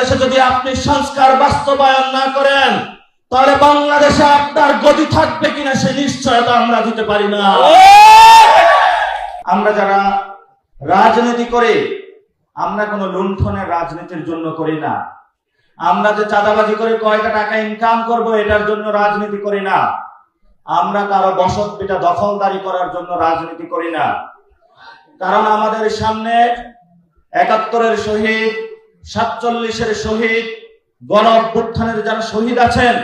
বাংলাদেশে যদি আপনি সংস্কার বাস্তবায়ন না করেন তাহলে বাংলাদেশে আপনার গতি থাকবে কিনা সে নিশ্চয়তা আমরা দিতে পারি না। আমরা যারা রাজনীতি করি আমরা কোনো লুণ্ঠনের রাজনীতির জন্য করি না। আমরা যে চাঁদাবাজি করে কয়টা টাকা ইনকাম করব এটার জন্য রাজনীতি করি না। আমরা কারো বসত ভিটা দখলদারি করার জন্য রাজনীতি করি না। কারণ আমাদের সামনে ৭১-এর শহীদ, ৪৭-এর শহীদ, গণ অভ্যুত্থানের যারা শহীদ আছেন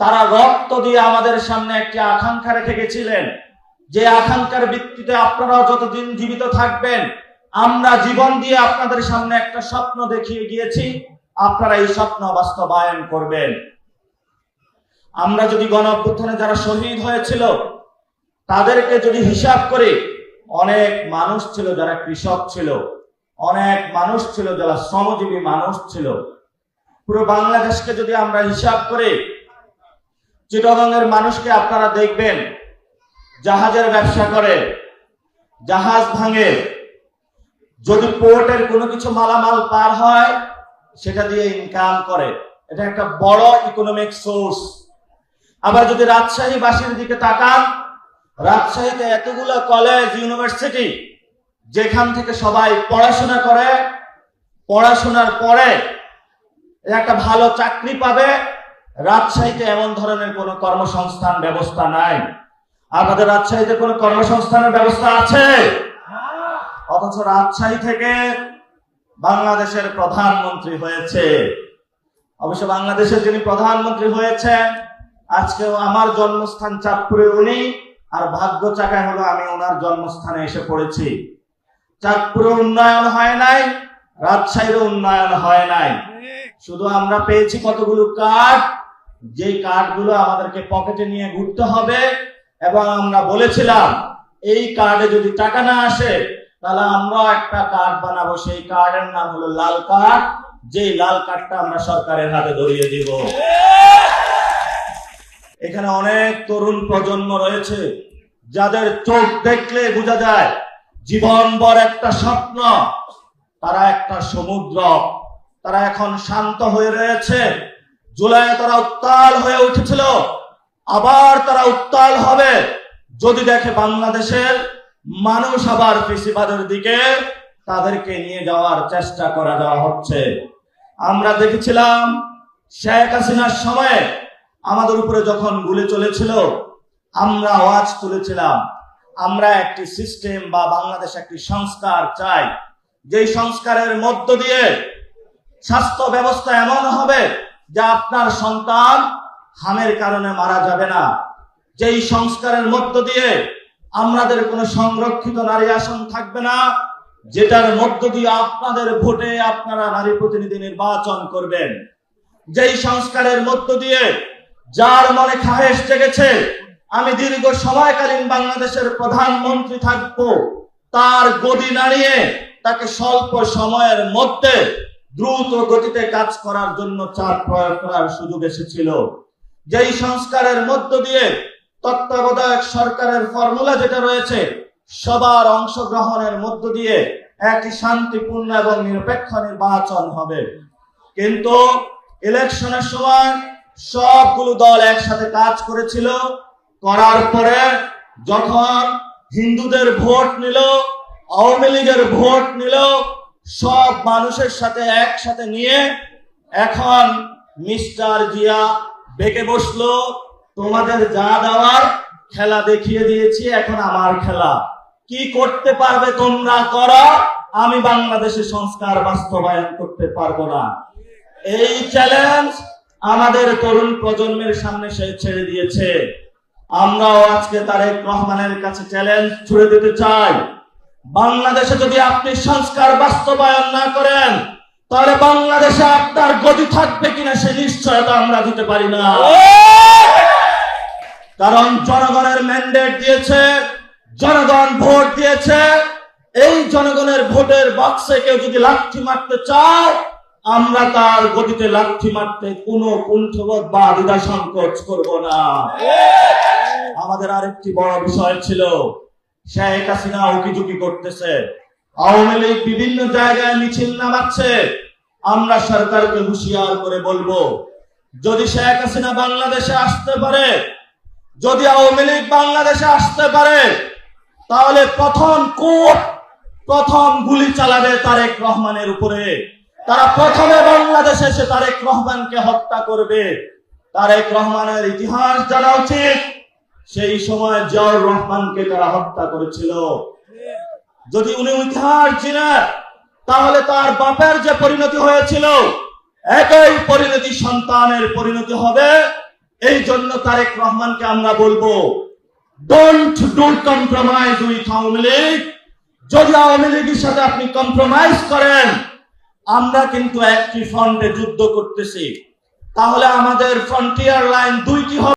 তারা রক্ত দিয়ে আমাদের সামনে একটি আকাঙ্ক্ষা রেখে গেছিলেন, যে আকাঙ্ক্ষার ভিত্তিতে আপনারাও যতদিন জীবিত থাকবেন আমরা জীবন দিয়ে আপনাদের সামনে একটা স্বপ্ন দেখিয়ে গিয়েছি, আপনারা এই স্বপ্ন বাস্তবায়ন করবেন। আমরা যদি গণ অভ্যুত্থানে যারা শহীদ হয়েছিল তাদেরকে যদি হিসাব করি, অনেক মানুষ ছিল যারা কৃষক ছিল, অনেক মানুষ ছিল যারা শ্রমজীবী মানুষ ছিল। পুরো বাংলাদেশকে যদি আমরা হিসাব করি, চিটাগংয়ের মানুষকে আপনারা দেখবেন জাহাজের ব্যবসা করে, জাহাজ ভাঙে, যদি পোর্টের কোনো কিছু মালামাল পার হয় সেটা দিয়ে ইনকাম করে, এটা একটা বড় ইকোনমিক সোর্স। আবার যদি রাজশাহীবাসীর দিকে তাকান, রাজশাহীতে এতগুলো কলেজ, ইউনিভার্সিটি, যেখান থেকে সবাই পড়াশোনা করে, পড়াশোনার পরে একটা ভালো চাকরি পাবে। রাজশাহীতে এমন ধরনের কোনো কর্মসংস্থান ব্যবস্থা নাই। আমাদের রাজশাহীতে কোনো কর্মসংস্থানের ব্যবস্থা আছে? অথচ রাজশাহী থেকে বাংলাদেশের প্রধানমন্ত্রী হয়েছে। অবশ্য বাংলাদেশের যিনি প্রধানমন্ত্রী হয়েছেন আজকেও আমার জন্মস্থান চাঁদপুরে উনি, আর ভাগ্য চাকায় হলো আমি ওনার জন্মস্থানে এসে পড়েছি। চাঁদপুরে উন্নয়ন হয় নাই, রাজশাহীর উন্নয়ন হয় নাই। শুধু আমরা পেয়েছি কতগুলো কার্ড, যেই কার্ডগুলো আমাদেরকে পকেটে নিয়ে ঘুরতে হবে, এবং আমরা বলেছিলাম এই কার্ডে যদি টাকা না আসে তাহলে আমরা একটা কার্ড বানাবো, সেই কার্ডের নাম হলো লাল কার্ড, যেই লাল কার্ডটা আমরা সরকারের হাতে ধরিয়ে দিব। এখানে অনেক তরুণ প্রজন্ম রয়েছে যাদের চোখ দেখলে বোঝা যায় জীবনভর একটা স্বপ্ন, তারা একটা সমুদ্র, তারা এখন শান্ত হয়ে রয়েছে। জুলাইয়ে তারা উত্তাল হয়ে উঠেছিল, আবার তারা উত্তাল হবে যদি দেখে বাংলাদেশের মানুষ আবার ফেসিবাদের দিকে তাদেরকে নিয়ে যাওয়ার চেষ্টা করা দেওয়া হচ্ছে। আমরা দেখেছিলাম শেখ হাসিনার সময় আমাদের উপরে যখন গুলি চলেছিল আমরা আওয়াজ তুলেছিলাম, আমরা একটি সিস্টেম বা বাংলাদেশ একটি সংস্কার চাই, যেই সংস্কারের মধ্য দিয়ে স্বাস্থ্য ব্যবস্থা এমন হবে যে আপনার সন্তান হামের কারণে মারা যাবে না, যেই সংস্কারের মধ্য দিয়ে আমাদের কোনো সংরক্ষিত নারী আসন থাকবে না, যেটার মধ্য দিয়ে আপনাদের ভোটে আপনারা নারী প্রতিনিধি নির্বাচন করবেন, যেই সংস্কারের মধ্য দিয়ে যার মনে খাহেশ জেগেছে আমি দীর্ঘ সময়কালীন বাংলাদেশের প্রধানমন্ত্রী থাকব, তার গদি নাড়িয়ে তাকে স্বল্প সময়ের মধ্যে দ্রুত গতিতে কাজ করার জন্য চাপ প্রয়োগ করার সুযোগ এসেছিল, যেই সংস্কারের মধ্য দিয়ে তত্ত্বাবধায়ক সরকারের ফর্মুলা যেটা রয়েছে সবার অংশগ্রহণের মধ্য দিয়ে একটি শান্তিপূর্ণ এবং নিরপেক্ষ নির্বাচন হবে। কিন্তু ইলেকশনের সময় সবগুলো দল একসাথে কাজ করেছিল, করার পরে যখন হিন্দুদের ভোট নিল, আওয়ামী লীগের ভোট নিল, সব মানুষের সাথে একসাথে নিয়ে এখন মিস্টার জিয়া বেঁকে বসলো, তোমাদের যা দেওয়ার খেলা দেখিয়ে দিয়েছি, এখন আমার খেলা, কি করতে পারবে তোমরা করো, আমি বাংলাদেশে সংস্কার বাস্তবায়ন করতে পারবো না। এই চ্যালেঞ্জ আমাদের তরুণ প্রজন্মের সামনে সে ছেড়ে দিয়েছে। আমরাও আজকে তারেক রহমানের কাছে চ্যালেঞ্জ ছুড়ে দিতে চাই, বাংলাদেশে যদি আপনি সংস্কার বাস্তবায়ন না করেন তাহলে বাংলাদেশে আপনার গতি থাকবে কিনা সে নিশ্চয়তা আমরা দিতে পারি না। কারণ জনগণের ম্যান্ডেট দিয়েছে, জনগণ ভোট দিয়েছে, এই জনগণের ভোটের বক্সে কেউ যদি লাঠি মারতে চায় আমরা তার গতিতে লাঠি মারতে কোনো কুণ্ঠবোধ বা দ্বিধা সংকোচ করব না। আমাদের আরেকটি বড় বিষয় ছিল, শেখ হাসিনা উকিঝুঁকি করতেছে, আওয়ামী লীগ বিভিন্ন জায়গায় মিছিল নামাচ্ছে, আমরা সরকারকে হুঁশিয়ার করে বলবো, যদি শেখ হাসিনা বাংলাদেশে আসতে পারে, যদি আওয়ামী লীগ বাংলাদেশে আসতে পারে, তাহলে প্রথম গুলি চালাবে তারেক রহমানের উপরে। তারা প্রথমে বাংলাদেশে এসে তারেক রহমানকে হত্যা করবে। তারেক রহমানের ইতিহাস জানা উচিত, সেই সময় জিয়াউর রহমানকে তারা হত্যা করেছিল। যদি উনি ইতিহাস জানেন, তাহলে তার বাপের যে পরিণতি হয়েছিল, একই পরিণতি সন্তানের পরিণতি হবে। এই জন্য তারেক রহমানকে আমরা বলবো, don't do compromise with Awami League. যদি আওয়ামী লীগের সাথে আপনি কম্প্রোমাইজ করেন, আমরা কিন্তু একটি ফ্রন্টে যুদ্ধ করতেছি, তাহলে আমাদের ফ্রন্টিয়ার লাইন দুইটি হবে।